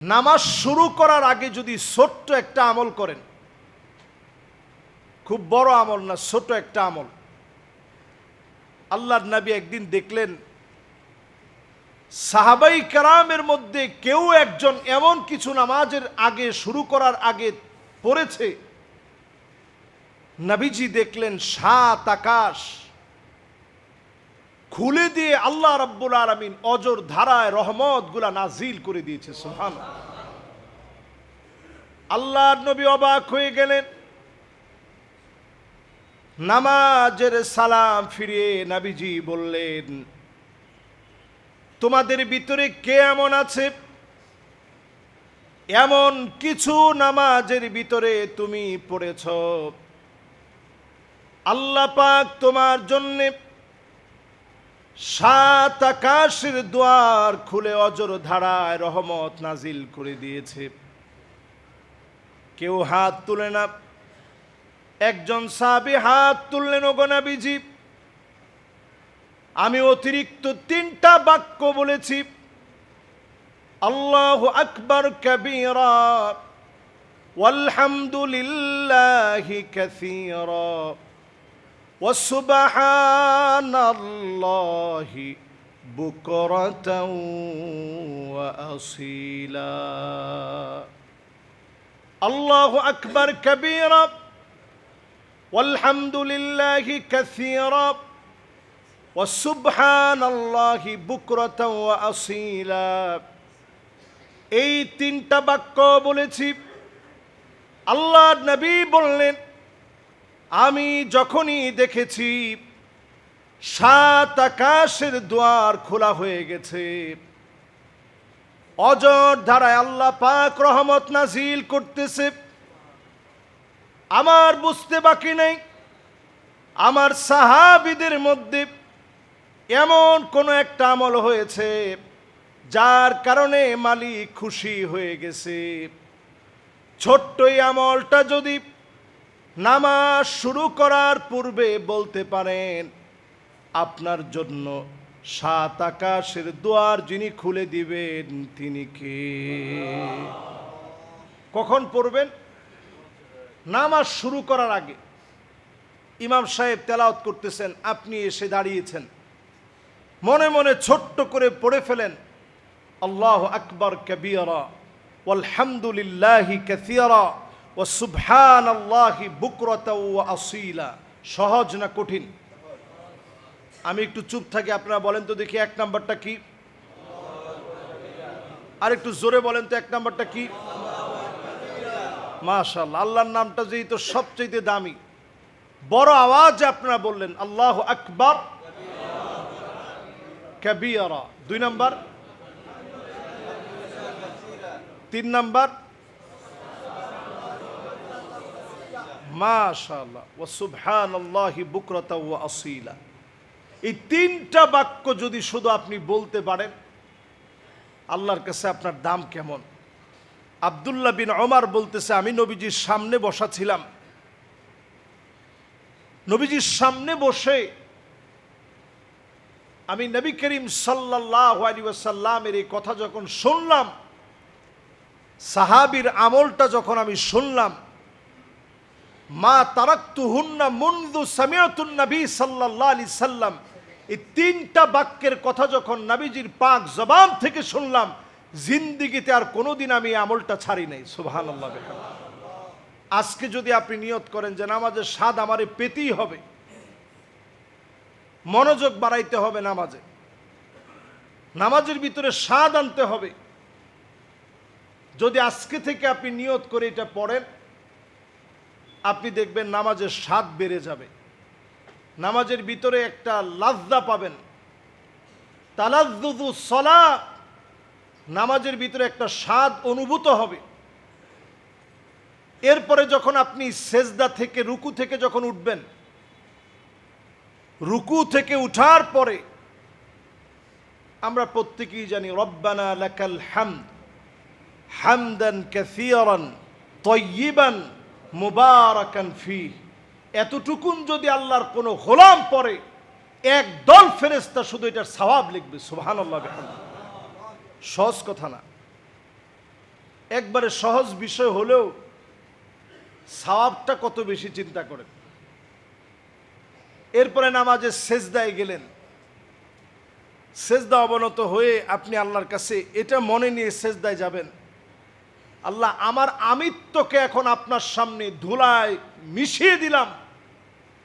নামাজ শুরু করার আগে যদি ছোট্ট একটা আমল করেন, খুব বড় আমল না, ছোট একটা আমল। আল্লাহর নবী একদিন দেখলেন সাহাবাই কেরামের মধ্যে কেউ একজন এমন কিছু নামাজের আগে শুরু করার আগে পড়েছে, নবীজি দেখলেন সাত আকাশ খুলে দিয়ে আল্লাহ রাব্বুল আলামিন অজর ধারায় রহমতগুলা নাজিল করে দিয়েছে। সুবহানাল্লাহ। আল্লাহর নবী অবাক হয়ে গেলেন। নামাজের সালাম ফিরিয়ে নবীজি বললেন, তোমাদের ভিতরে কে এমন আছে এমন কিছু নামাজের ভিতরে তুমি পড়েছ, আল্লাহ পাক তোমার জন্যে সাত আকাশের দুয়ার খুলে অজর ধারায় রহমত নাজিল করে দিয়েছে। কেউ হাত তুলে না। একজন সাহাবী হাত তুললেন, ওগো নবীজি, আমি অতিরিক্ত তিনটা বাক্য বলেছি, আল্লাহু আকবার কাবীরা ওয়ালহামদুলিল্লাহি কাসীরা ওয়া সুবহানাল্লাহি বুকরাতাও ওয়া আসীলা। আল্লাহু আকবার কাবীরা ওয়ালহামদুলিল্লাহি কাসীরা ওয়া সুবহানাল্লাহি বুকরাতাও ওয়া আসীলা। এই তিনটা বাক্য বলেছি। আল্লাহর নবী বললেন, আমি যখনই দেখেছি সাত আকাশের দুয়ার খোলা হয়ে গেছে, অজর ধারায় আল্লাহ পাক রহমত নাজিল করতেছে, আমার বুঝতে বাকি নেই আমার সাহাবীদের মধ্যে এমন কোন একটা আমল হয়েছে যার কারণে মালিক খুশি হয়ে গেছে। ছোট্ট এই আমলটা যদি নামাজ শুরু করার পূর্বে বলতে পারেন, আপনার জন্য সাত আকাশের দুয়ার যিনি খুলে দিবেন তিনি কে? কখন পড়বেন? নামাজ শুরু করার আগে। ইমাম সাহেব তেলাওয়াত করতেছেন, আপনি এসে দাঁড়িয়েছেন, মনে মনে ছোট্ট করে পড়ে ফেলেন, আল্লাহু আকবার কাবীরা ওয়ালহামদুলিল্লাহি কাসীরা ওয়া সুবহানাল্লাহি বুকরাতাও ওয়া আসীলা। সহজ না কঠিন? আমি একটু চুপ থাকি, আপনারা বলেন তো দেখি এক নাম্বারটা কি? আর একটু জোরে বলেন তো এক নাম্বারটা কি? মাশাআল্লাহ, আল্লাহর নামটা যেই তো সবচেয়ে দামি, বড় আওয়াজে আপনারা বললেন আল্লাহু আকবার কাবীরা। দুই নাম্বার, তিন নাম্বার মাশাআল্লাহ ওয়া সুবহানাল্লাহি বুকরাতাও ওয়া আসীলা। এই তিনটা বাক্য যদি শুধু আপনি বলতে পারেন, আল্লাহর কাছে আপনার দাম কেমন। আব্দুল্লাহ বিন ওমর বলতেছে, আমি নবীজির সামনে বসা ছিলাম, নবীজির সামনে বসে আমি নবী করিম সাল্লাল্লাহু আলাইহি ওয়াসাল্লামের এই কথা যখন শুনলাম, সাহাবীর আমলটা যখন আমি শুনলাম, মা তারাকতুহুন্না মুনযু সামিআতুন নবী সাল্লাল্লাহু আলাইহি সাল্লাম, এই তিনটা বাক্যের কথা যখন নবীজির পাক জবান থেকে শুনলাম, জিন্দেগিতে আর কোনোদিন আমি এই আমলটা ছাড়ি নাই। সুবহানাল্লাহ। আজকে যদি আপনি নিয়ত করেন যে নামাজের স্বাদ আমারে পেতেই হবে, মনোযোগ বাড়াইতে হবে নামাজে, নামাজের ভিতরে স্বাদ আনতে হবে, যদি আজকে থেকে আপনি নিয়ত করে এটা পড়েন, আপনি দেখবেন নামাজের স্বাদ বেড়ে যাবে, নামাজের ভিতরে একটা লাজ্জা পাবেন, তালাজ্জুজুস সালাহ, নামাজের ভিতরে একটা স্বাদ অনুভূত হবে। এরপরে যখন আপনি সেজদা থেকে রুকু থেকে যখন উঠবেন, রুকু থেকে উঠার পরে আমরা প্রত্যেকেই জানি রব্বানা লাকাল হামদ হামদান কাসীরান তাইয়িবান মুবারাকান ফীহ। এতটুকুন যদি আল্লাহর কোনো গোলাম পড়ে, একদল ফেরেশতা শুধু এটার সওয়াব লিখবে। সুবহানাল্লাহ বিহামদিহি। সহজ কথা না। একবারে সহজ বিষয় হলেও সওয়াবটা কত বেশি চিন্তা করেন। এরপরে নামাজে সেজদায় গেলেন, সেজদা অবনত হয়ে আপনি আল্লাহর কাছে এটা মনে নিয়ে সেজদায় যাবেন, আল্লাহ আমার আমিত্বকে এখন আপনার সামনে ধুলায় মিশিয়ে দিলাম,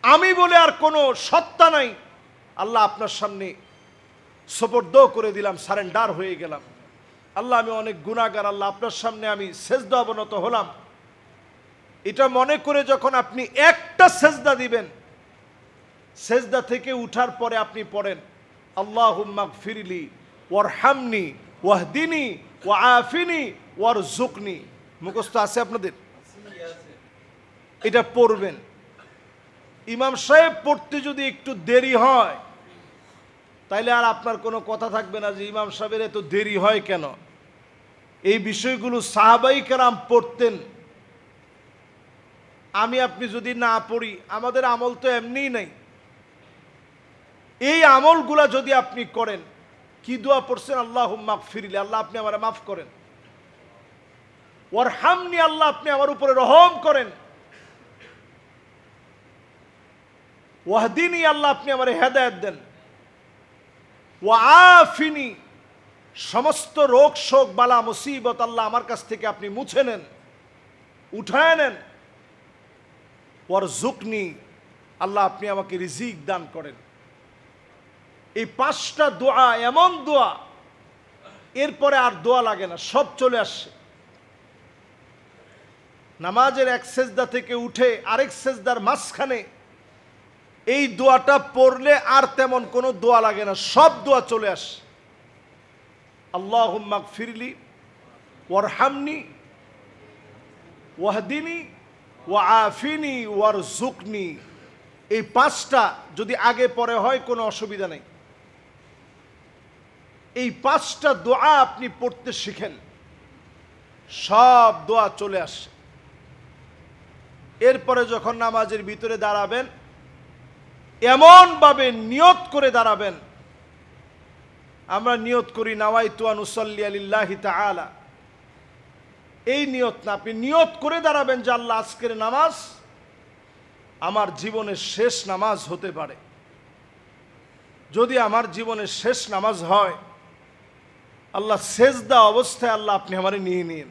আমি বলে আর কোনো সত্তা নাই, আল্লাহ আপনার সামনে সোপর্দ করে দিলাম, সারেন্ডার হয়ে গেলাম। আল্লাহ আমি অনেক গুনাহগার, আল্লাহ আপনার সামনে আমি সেজদা অবনত হলাম। এটা মনে করে যখন আপনি একটা সেজদা দিবেন, সেজদা থেকে উঠার পরে আপনি পড়েন আল্লাহুম্মা গফিরলি ওয়ারহামনি ওয়াহদিনি ওয়াআফিনি ওয়ারযুকনি। মুখস্থ আছে আপনাদের? এটা পড়বেন। ইমাম সাহেব পড়তে যদি একটু দেরি হয় তাইলে আর আপনার কোনো কথা থাকবে না যে ইমাম সাহেবের এত দেরি হয় কেন। এই বিষয়গুলো সাহাবাই কেরাম পড়তেন। আমি আপনি যদি না পড়ি, আমাদের আমল তো এমনিই নাই, এই আমলগুলা যদি আপনি করেন, কি দোয়া পড়ছেন? আল্লাহুম্মা গফিরলি, আল্লাহ আপনি আমারে মাফ করেন, ওয়ারহামনি, আল্লাহ আপনি আমার উপরে রহম করেন, ওয়াহদিনি, আল্লাহ আপনি আমারে হেদায়েত দেন, ওয়াআফিনি, সমস্ত রোগ শোক বালা মুসিবত আল্লাহ আমার কাছ থেকে আপনি মুছে নেন, উঠায় নেন, ওয়ারযুকনি, আল্লাহ আপনি আমাকে রিজিক দান করেন। এই 5টা দোয়া এমন দোয়া, এরপরে আর দোয়া লাগে না, সব চলে আসছে। নামাজের এক সেজদা থেকে উঠে আরেক সেজদার মাঝখানে এই দোয়াটা পড়লে আর তেমন কোনো দোয়া লাগে না, সব দোয়া চলে আসে। আল্লাহুম্মা গফিরলি ওয়ারহামনি ওয়াহদিনি ওয়াআফিনি ওয়ারযুকনি। এই 5টা যদি আগে পরে হয় কোনো অসুবিধা নেই। এই 5টা দোয়া আপনি পড়তে শিখেন, সব দোয়া চলে আসে। এরপরে যখন নামাজের ভিতরে দাঁড়াবেন, এমনভাবে নিয়ত করে দাঁড়াবেন, আমরা নিয়ত করি নাওয়াইতু আন উসাল্লি লিল্লাহি তাআলা, এই নিয়ত না, আপনি নিয়ত করে দাঁড়াবেন যে আল্লাহ আজকের নামাজ আমার জীবনের শেষ নামাজ হতে পারে। যদি আমার জীবনের শেষ নামাজ হয়, আল্লাহ সেজদা অবস্থায় আল্লাহ আপনি আমারে নিয়ে নিন।